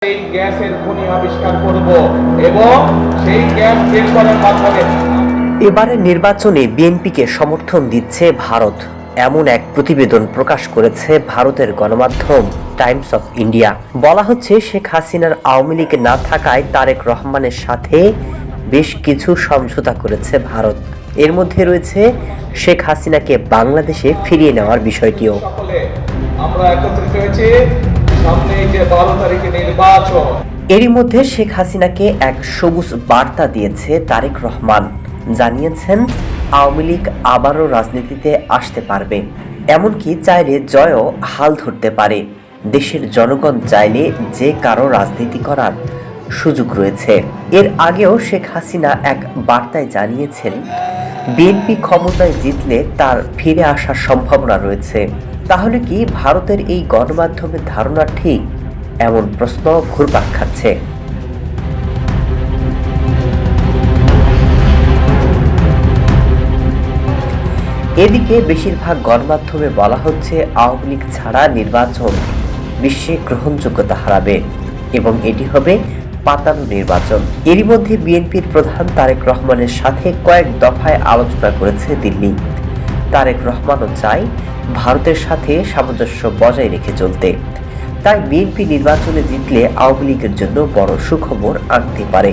এই গ্যাসের খনি আবিষ্কার করব এবং সেই গ্যাস বের করার মাধ্যমে এবারে নির্বাচনে বিএনপিকে সমর্থন দিচ্ছে ভারত, এমন এক প্রতিবেদন প্রকাশ করেছে ভারতের গণমাধ্যম টাইমস অফ ইন্ডিয়া। বলা হচ্ছে শেখ হাসিনার আওয়ামী লীগে না থাকায় তারেক রহমানের সাথে বেশ কিছু সমঝোতা করেছে ভারত। এর মধ্যে রয়েছে শেখ হাসিনাকে বাংলাদেশে ফিরিয়ে নেওয়ার বিষয়টিও। সকলে আমরা একত্রিত হয়েছি সামনে যে 12 তারিখে নির্বাচন। এরই মধ্যে শেখ হাসিনাকে এক সবুজ বার্তা দিয়েছে তারেক রহমান। জানিয়েছেন আওয়ামী লীগ আবারও রাজনীতিতে আসতে পারবে, এমনকি চাইলে জয়ও হাল ধরতে পারে। দেশের জনগণ চাইলে যে কারো রাজনীতি করার সুযোগ রয়েছে। এর আগেও শেখ হাসিনা এক বার্তায় জানিয়েছেন বিএনপি ক্ষমতায় জিতলে তার ফিরে আসার সম্ভাবনা রয়েছে। তাহলে কি ভারতের এই গণমাধ্যমের ধারণা ঠিক? এমন প্রশ্ন ঘুরপাক খাচ্ছে। এদিকে বেশিরভাগ গণমাধ্যমে বলা হচ্ছে আওয়ামী লীগ ছাড়া নির্বাচন বিশ্বে গ্রহণযোগ্যতা হারাবে এবং এটি হবে পাতানো নির্বাচন। এরই মধ্যে বিএনপির প্রধান তারেক রহমানের সাথে কয়েক দফায় আলোচনা করেছে দিল্লি। তারেক রহমানও চায় ভারতের সাথে সামঞ্জস্য বজায় রেখে চলতে। তাই বিএনপি নির্বাচনে জিতলে আওয়ামী লীগের জন্য বড় সুখবর আনতে পারে।